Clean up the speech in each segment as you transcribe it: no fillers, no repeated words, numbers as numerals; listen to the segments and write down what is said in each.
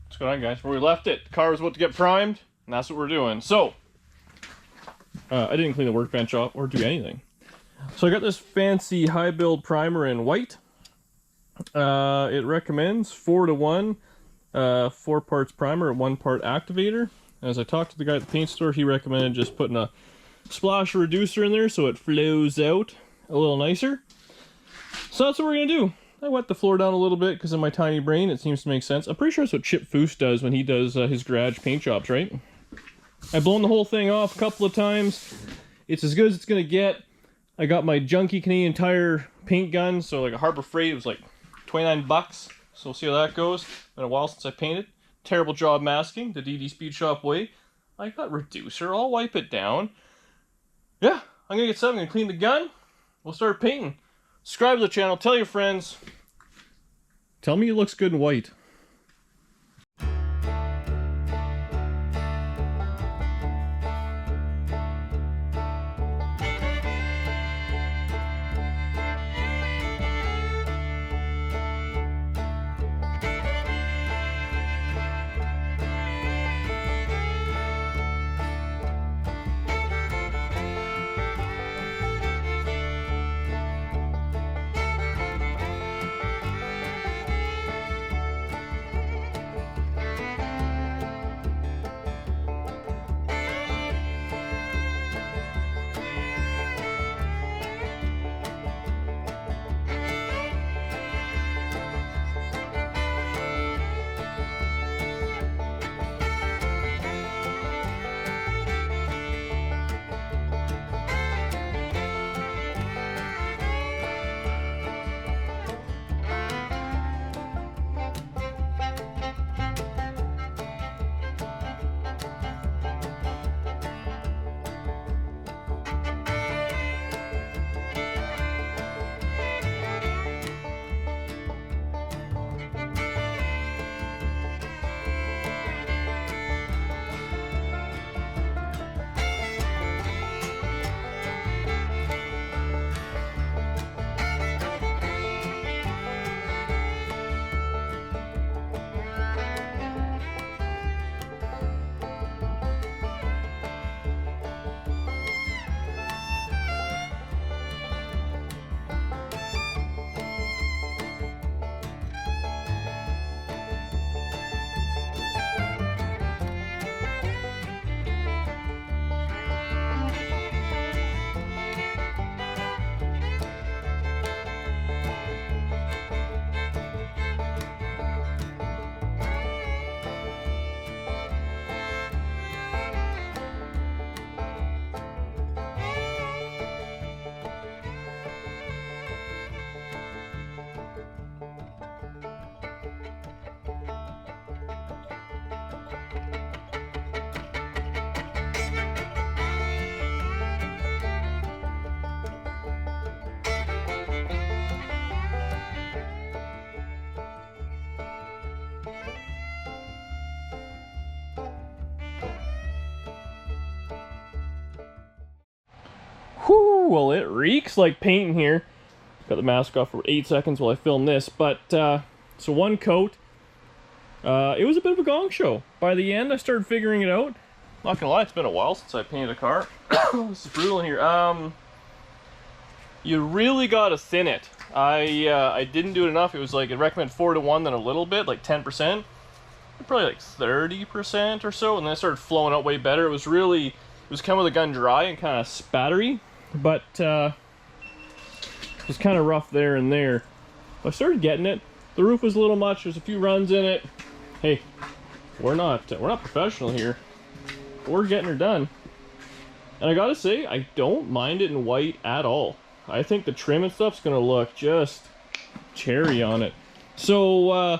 What's going on, guys? Where we left it, the car was about to get primed, and that's what we're doing. So, I didn't clean the workbench off or do anything. So I got this fancy high build primer in white. It recommends 4:1, 4 parts primer and 1 part activator. As I talked to the guy at the paint store, he recommended just putting a splash reducer in there so it flows out a little nicer. So that's what we're gonna do. I wet the floor down a little bit because in my tiny brain it seems to make sense. I'm pretty sure that's what Chip Foose does when he does his garage paint jobs, right? I've blown the whole thing off a couple of times. It's as good as it's gonna get. I got my junky Canadian Tire paint gun, so like a Harbor Freight, it was like 29 bucks. So we'll see how that goes. Been a while since I painted. Terrible job masking, the DD Speed Shop way. I got reducer, I'll wipe it down. Yeah, I'm gonna get set, I'm gonna clean the gun. We'll start painting. Subscribe to the channel, tell your friends. Tell me it looks good in white. Whew, well it reeks like paint in here. Got the mask off for 8 seconds while I film this, but so 1 coat. It was a bit of a gong show. By the end I started figuring it out. Not gonna lie, it's been a while since I painted a car. This is brutal in here. You really gotta thin it. I didn't do it enough. It was like, it recommended 4:1, then a little bit, like 10%. Probably like 30% or so, and then it started flowing out way better. It was kind of with the gun dry and kind of spattery, but it was kind of rough there and there. I started getting it. The roof was a little much. There's a few runs in it. Hey, we're not professional here. We're getting her done. And I gotta say, I don't mind it in white at all. I think the trim and stuff's gonna look just cherry on it. So we're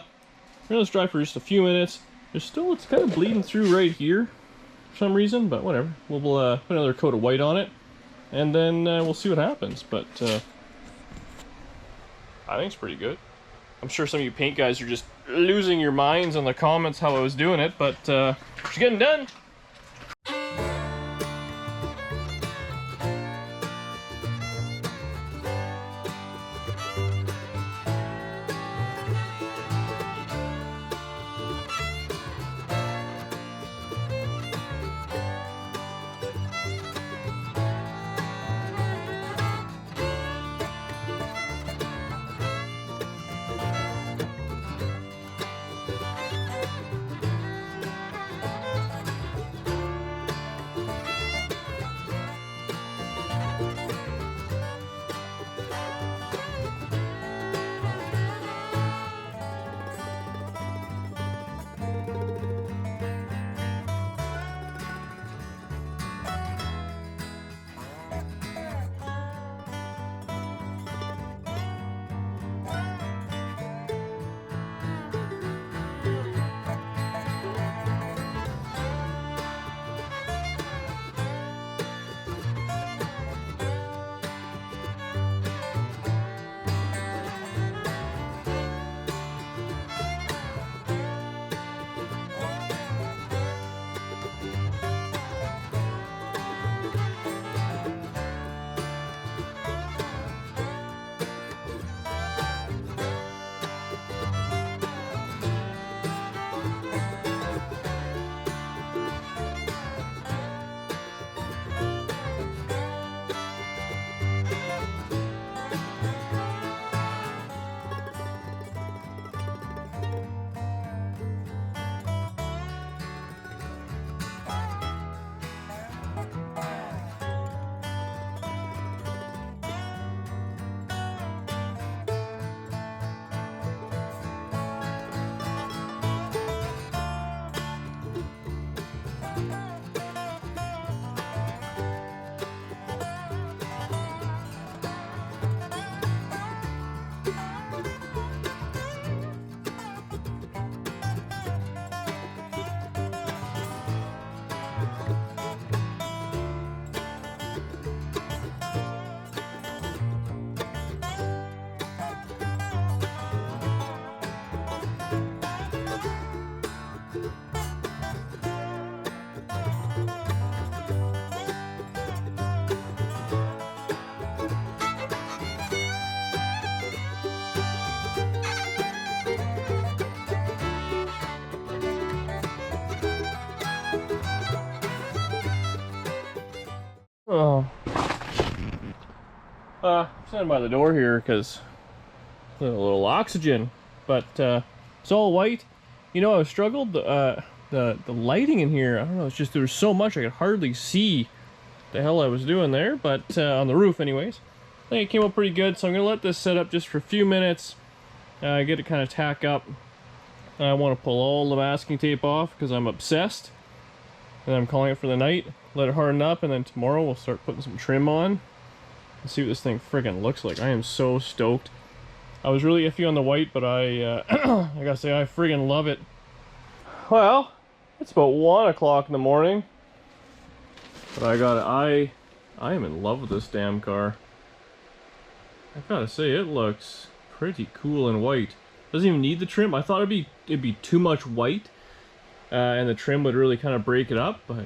gonna let this dry for just a few minutes. It's kind of bleeding through right here for some reason, but whatever. We'll put another coat of white on it, and then we'll see what happens. But I think it's pretty good. I'm sure some of you paint guys are just losing your minds on the comments how I was doing it, but it's getting done. Oh. Standing by the door here because a little oxygen, but it's all white. You know, I struggled. The lighting in here, I don't know. It's just there was so much I could hardly see the hell I was doing there. But on the roof, anyways, I think it came up pretty good. So I'm gonna let this set up just for a few minutes. Get it kind of tack up. I want to pull all the masking tape off because I'm obsessed. And I'm calling it for the night. Let it harden up, and then tomorrow we'll start putting some trim on and see what this thing friggin' looks like. I am so stoked. I was really iffy on the white, but I gotta say I friggin' love it. Well, it's about 1 o'clock in the morning, but I am in love with this damn car. I gotta say it looks pretty cool in white. Doesn't even need the trim. I thought it'd be too much white, and the trim would really kind of break it up, but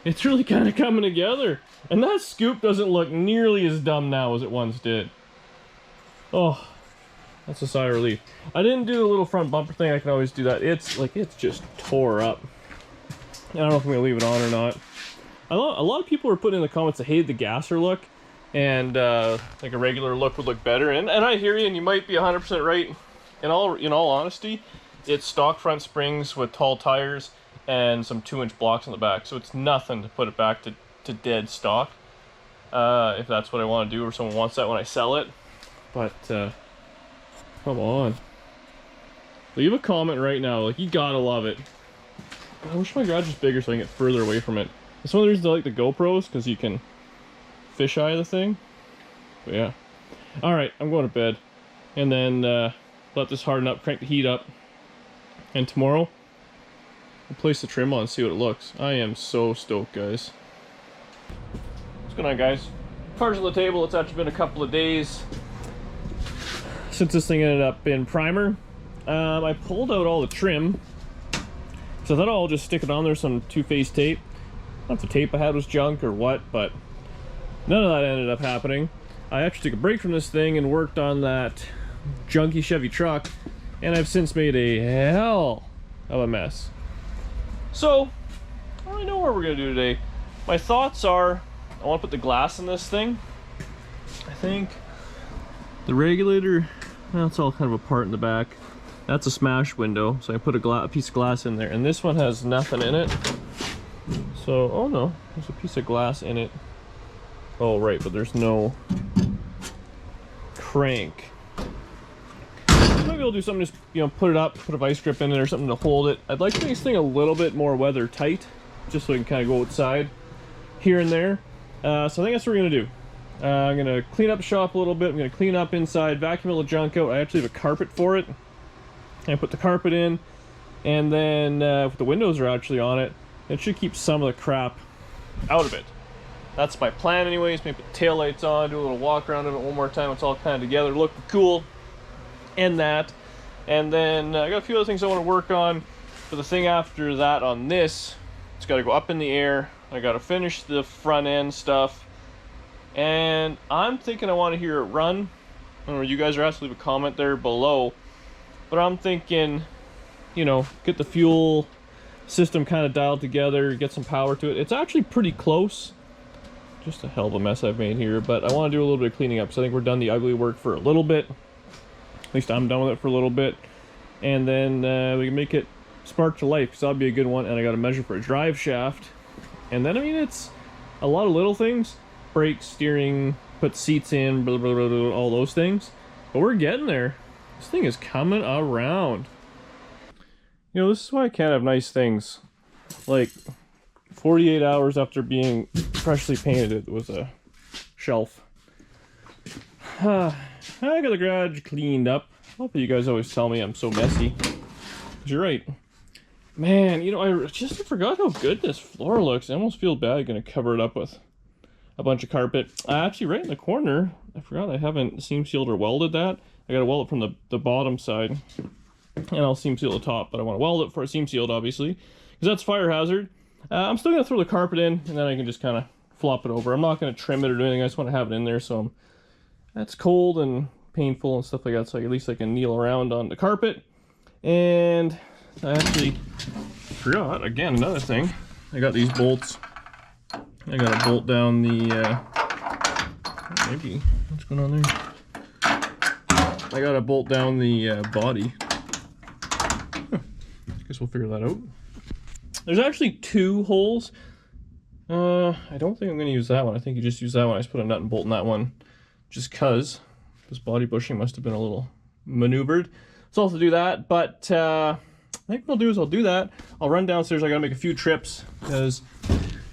it's really kind of coming together. And that scoop doesn't look nearly as dumb now as it once did. Oh, that's a sigh of relief. I didn't do the little front bumper thing. I can always do that. It's just tore up. I don't know if I'm gonna leave it on or not. A lot of people were putting in the comments they hated the gasser look, and like a regular look would look better. And I hear you, and you might be 100% right. In all honesty, it's stock front springs with tall tires and some 2-inch blocks on the back, so it's nothing to put it back to dead stock. If that's what I want to do, or someone wants that when I sell it. But come on, leave a comment right now. Like, you gotta love it. I wish my garage was bigger so I can get further away from it. That's one of the reasons I like the GoPros, because you can fisheye the thing. But yeah. Alright, I'm going to bed. And then let this harden up, crank the heat up. And tomorrow, we'll place the trim on and see what it looks. I am so stoked, guys. What's going on, guys? Car's on the table. It's actually been a couple of days since this thing ended up in primer. I pulled out all the trim, so I thought I'll just stick it on there, some two-phase tape. I don't know if the tape I had was junk or what, but none of that ended up happening. I actually took a break from this thing and worked on that junky Chevy truck, and I've since made a hell of a mess. So, I don't really know what we're gonna do today. My thoughts are, I want to put the glass in this thing. I think the regulator, well, it's all kind of apart in the back. That's a smash window, so I put a piece of glass in there, and this one has nothing in it. So, oh no, there's a piece of glass in it. Oh right, but there's no crank. Maybe I'll do something, just, you know, put it up, put a vice grip in it or something to hold it. I'd like to make this thing a little bit more weather tight, just so we can kind of go outside here and there. So I think that's what we're gonna do. I'm gonna clean up shop a little bit. I'm gonna clean up inside, vacuum all the junk out. I actually have a carpet for it. I put the carpet in, and then if the windows are actually on it, it should keep some of the crap out of it. That's my plan anyways. Maybe put taillights on, do a little walk around of it one more time. It's all kind of together, looking cool. And that. And then I got a few other things I want to work on. For the thing after that on this, it's got to go up in the air. I got to finish the front end stuff. And I'm thinking I want to hear it run. I don't know where you guys are at, so leave a comment there below. But I'm thinking, you know, get the fuel system kind of dialed together, get some power to it. It's actually pretty close. Just a hell of a mess I've made here, but I want to do a little bit of cleaning up, so I think we're done the ugly work for a little bit. At least I'm done with it for a little bit. And then we can make it spark to life, because that'll be a good one. And I got to measure for a drive shaft. And then, I mean, it's a lot of little things. Brakes, steering, put seats in, blah, blah, blah, blah, all those things. But we're getting there. This thing is coming around. You know, this is why I can't have nice things. Like, 48 hours after being freshly painted, it was a shelf. I got the garage cleaned up. Hopefully you guys always tell me I'm so messy. 'Cause you're right. Man, you know, I just forgot how good this floor looks. I almost feel bad gonna cover it up with a bunch of carpet. Actually, right in the corner, I forgot I haven't seam sealed or welded that. I gotta weld it from the bottom side, and I'll seam seal the top, but I want to weld it for a seam sealed, obviously, because that's fire hazard. I'm still gonna throw the carpet in, and then I can just kind of flop it over. I'm not gonna trim it or do anything. I just want to have it in there, so that's cold and painful and stuff like that, so at least I can kneel around on the carpet. And I actually forgot, again, another thing. I got these bolts I gotta bolt down the, maybe, what's going on there? I gotta bolt down the body. Huh. Guess we'll figure that out. There's actually 2 holes. I don't think I'm gonna use that one. I think you just use that one. I just put a nut and bolt in that one just cause this body bushing must have been a little maneuvered. So I'll have to do that, but I think what I'll do is I'll do that. I'll run downstairs. I gotta make a few trips because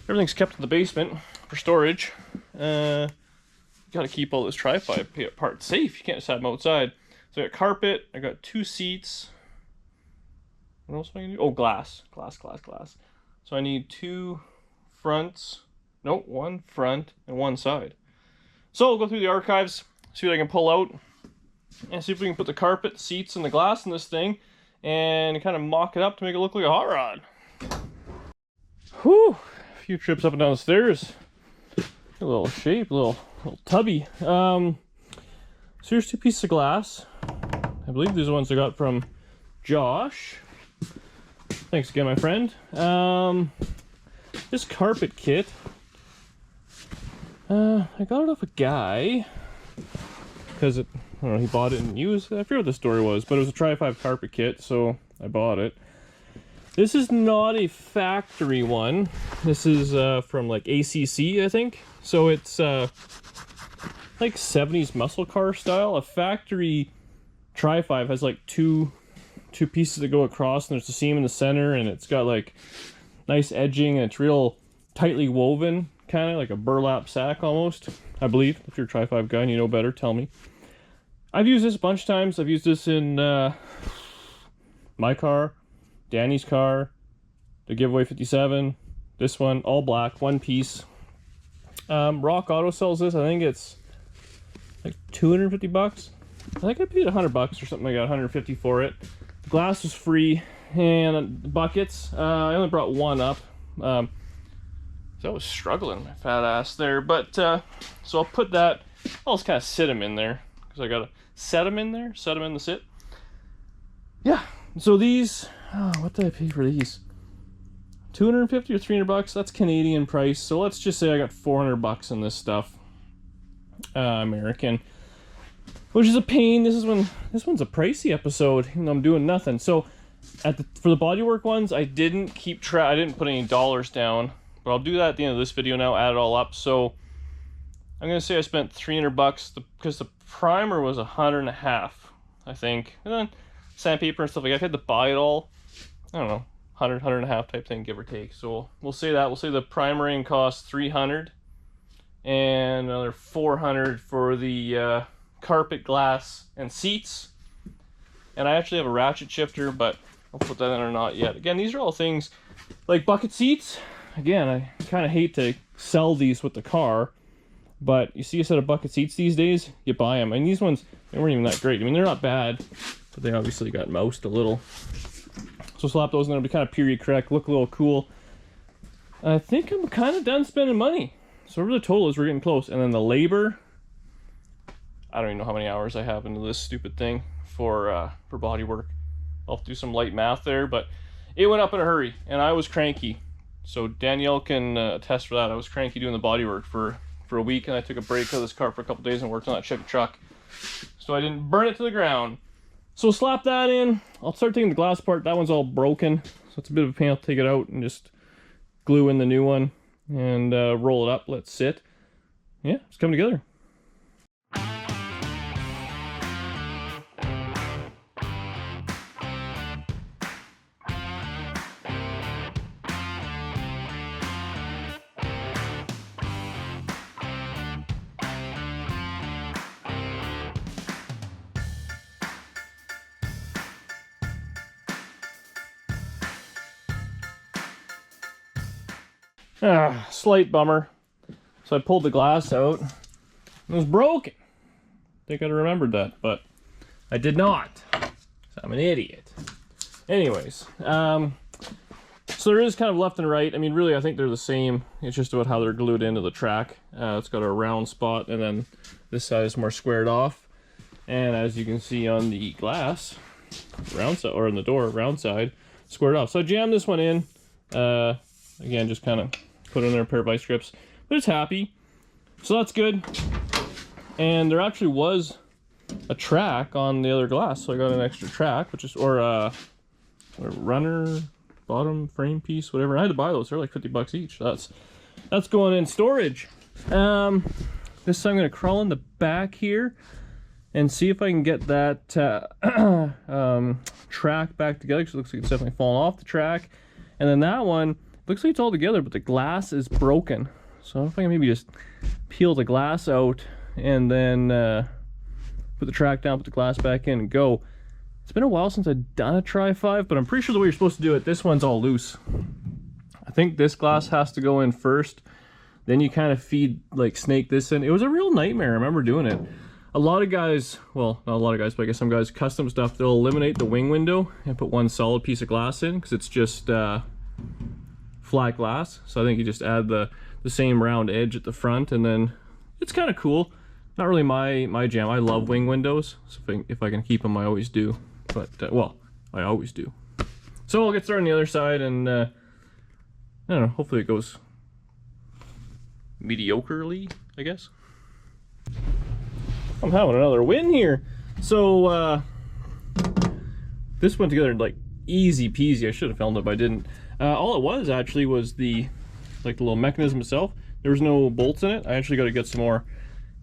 everything's kept in the basement for storage. Gotta keep all this tri-fi parts safe. You can't just have them outside. So I got carpet, I got 2 seats. What else am I gonna do? Oh, glass. So I need 2 fronts. Nope, 1 front and 1 side. So I'll go through the archives, see what I can pull out, and see if we can put the carpet, seats, and the glass in this thing, and kind of mock it up to make it look like a hot rod. Whew, a few trips up and down the stairs. A little shape, a little tubby. So here's 2 pieces of glass. I believe these are the ones I got from Josh. Thanks again, my friend. This carpet kit, I got it off a guy because I don't know, he bought it and used it. I forget what the story was, but it was a Tri-5 carpet kit, so I bought it. This is not a factory one. This is from like ACC, I think. So it's like 70s muscle car style. A factory Tri-5 has like two pieces that go across, and there's a seam in the center, and it's got like nice edging, and it's real tightly woven, kind of like a burlap sack almost, I believe. If you're a Tri-5 guy and you know better, tell me. I've used this a bunch of times. I've used this in my car, Danny's car, the giveaway 57, this one, all black, 1 piece. Rock Auto sells this. I think it's like 250 bucks. I think I paid 100 bucks or something. I got 150 for it. The glass was free, and the buckets, I only brought 1 up. So I was struggling, my fat ass there. But so I'll put that. I'll just kind of sit them in there because I gotta set them in there, set them in the sit. Yeah. So these, what did I pay for these? 250 or 300 bucks. That's Canadian price. So let's just say I got 400 bucks in this stuff, American. Which is a pain. This one's a pricey episode, even though I'm doing nothing. So, for the bodywork ones, I didn't keep track. I didn't put any dollars down, but I'll do that at the end of this video now. Add it all up. So, I'm gonna say I spent 300 bucks because the primer was $150, I think, and then sandpaper and stuff like that. I had to buy it all. I don't know, $100 type thing, give or take. So we'll say that. We'll say the primering cost $300, and another $400 for the carpet, glass, and seats. And I actually have a ratchet shifter, but I'll put that in or not yet. Again, these are all things like bucket seats. Again, I kind of hate to sell these with the car, but you see a set of bucket seats these days, you buy them. And these ones, they weren't even that great. I mean, they're not bad, but they obviously got moused a little. So slap those in there, be kind of period correct, look a little cool. I think I'm kind of done spending money. So whatever the total is, we're getting close. And then the labor, I don't even know how many hours I have into this stupid thing for body work. I'll have to do some light math there, but it went up in a hurry, and I was cranky. So Danielle can attest for that. I was cranky doing the body work for a week, and I took a break of this car for a couple days and worked on that Chevy truck, so I didn't burn it to the ground. So slap that in. I'll start taking the glass apart. That one's all broken, so it's a bit of a pain. I'll take it out and just glue in the new one and roll it up, let it sit. Yeah, it's coming together. Slight bummer. So I pulled the glass out. It was broken. I think I'd remembered that, but I did not. So I'm an idiot. Anyways, so there is kind of left and right. I mean, really, I think they're the same. It's just about how they're glued into the track. It's got a round spot, and then this side is more squared off. And as you can see on the glass, round side, or in the door, round side, squared off. So I jammed this one in. Again, just kind of put in there a pair of vice grips, but it's happy, so that's good. And there actually was a track on the other glass, so I got an extra track, which is, or a runner bottom frame piece, whatever. I had to buy those. They're like 50 bucks each. So that's going in storage. This time I'm gonna crawl in the back here and see if I can get that track back together, because it looks like it's definitely fallen off the track. And then that one looks like it's all together, but the glass is broken. So if I can maybe just peel the glass out and then put the track down, put the glass back in, and go. It's been a while since I've done a Tri-5, but I'm pretty sure the way you're supposed to do it, this one's all loose. I think this glass has to go in first, then you kind of feed, like, snake this in. It was a real nightmare. I remember doing it. A lot of guys, well, not a lot of guys, but I guess some guys, custom stuff, they'll eliminate the wing window and put one solid piece of glass in, because it's just flat glass. So I think you just add the same round edge at the front, and then it's kind of cool. Not really my jam. I love wing windows, so if I can keep them, I always do. But, well, I always do. So I'll get started on the other side, and I don't know, hopefully it goes mediocrely, I guess. I'm having another win here. So, this went together like easy peasy. I should have filmed it, but I didn't. All it was actually was the little mechanism itself. There was no bolts in it. I actually got to get some more.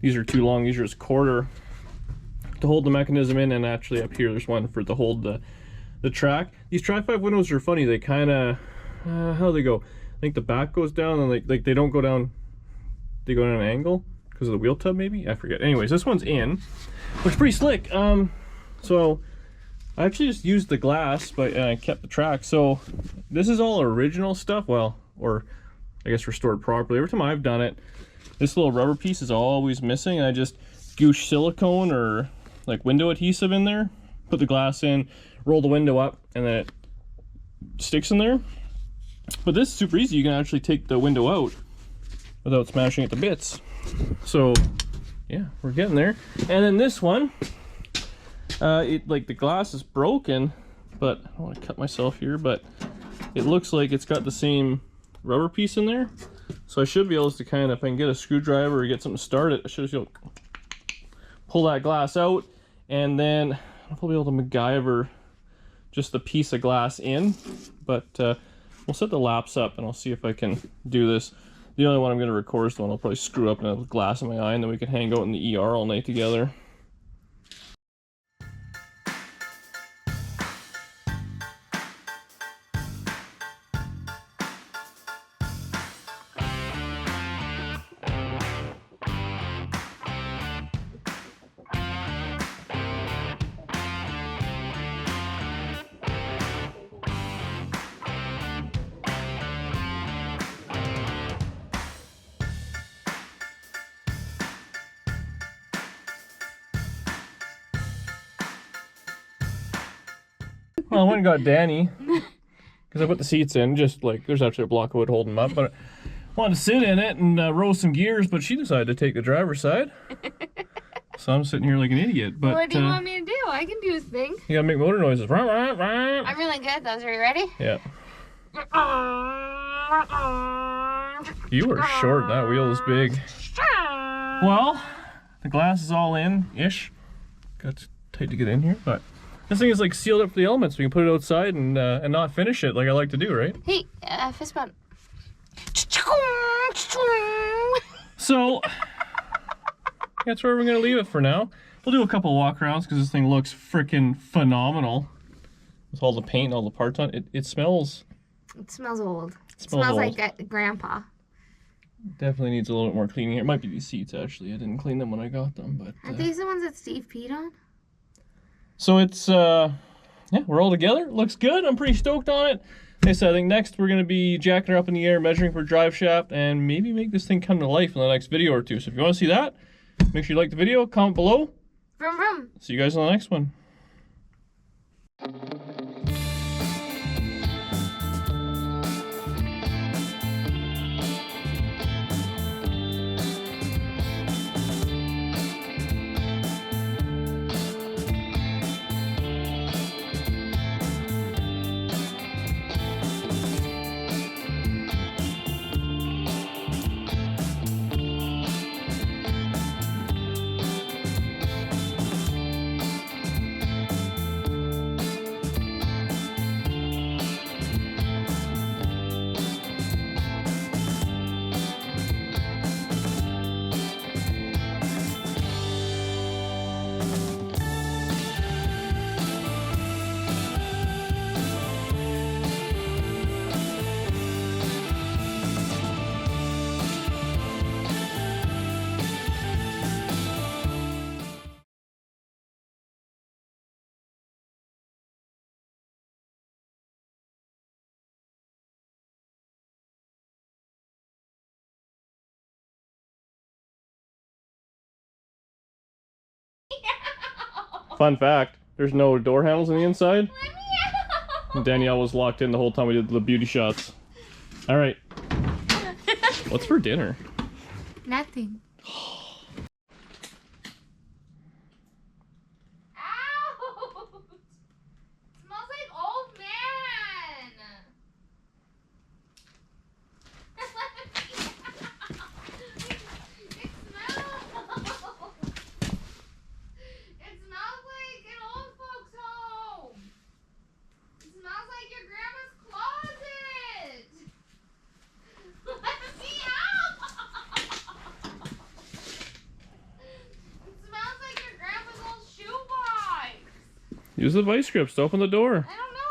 These are too long. These are just quarter to hold the mechanism in, and actually up here there's one for to hold the track. These Tri-5 windows are funny. They kind of how do they go? I think the back goes down, and like they don't go down. They go down an angle because of the wheel tub, maybe? I forget. Anyways, this one's in, which is pretty slick. So I actually just used the glass, but I kept the track. So this is all original stuff. Well, or I guess restored properly. Every time I've done it, this little rubber piece is always missing, and I just goosh silicone or like window adhesive in there, put the glass in, roll the window up, and then it sticks in there. But this is super easy. You can actually take the window out without smashing it to bits. So yeah, we're getting there. And then this one, like the glass is broken, but I don't want to cut myself here, but it looks like it's got the same rubber piece in there. So I should be able to kind of, if I can get a screwdriver or get something started, I should be able to pull that glass out, and then I'll probably be able to MacGyver just the piece of glass in. But we'll set the laps up and I'll see if I can do this. The only one I'm going to record is the one I'll probably screw up and have glass in my eye, and then we can hang out in the ER all night together. Well, I went and got Danny, because I put the seats in, just like, there's actually a block of wood holding them up, but I wanted to sit in it and roll some gears, but she decided to take the driver's side. So I'm sitting here like an idiot. But what do you want me to do? I can do a thing. You gotta make motor noises. I'm really good at those. Are you ready? Yeah. You are short, that wheel is big. Well, the glass is all in-ish. Got tight to get in here, but this thing is like sealed up for the elements. We can put it outside and not finish it like I like to do, right? Hey, fist bump. So that's where we're gonna leave it for now. We'll do a couple walk arounds because this thing looks freaking phenomenal with all the paint and all the parts on it. It smells. It smells old. It smells like Grandpa. Definitely needs a little bit more cleaning here. It might be these seats actually. I didn't clean them when I got them, but aren't these the ones that Steve peed on? So it's yeah, we're all together. It looks good. I'm pretty stoked on it. Like I said, I think next we're gonna be jacking her up in the air, measuring for drive shaft, and maybe make this thing come to life in the next video or two. So if you want to see that, make sure you like the video, comment below. Vroom vroom. See you guys on the next one. Fun fact, there's no door handles on the inside. Let me out. Danielle was locked in the whole time we did the beauty shots. All right. What's for dinner? Nothing. Smells like old man. It smells like an old folks' home. It smells like your grandma's closet. Let me out. It smells like your grandma's old shoebox. Use the vice grips to open the door. I don't know.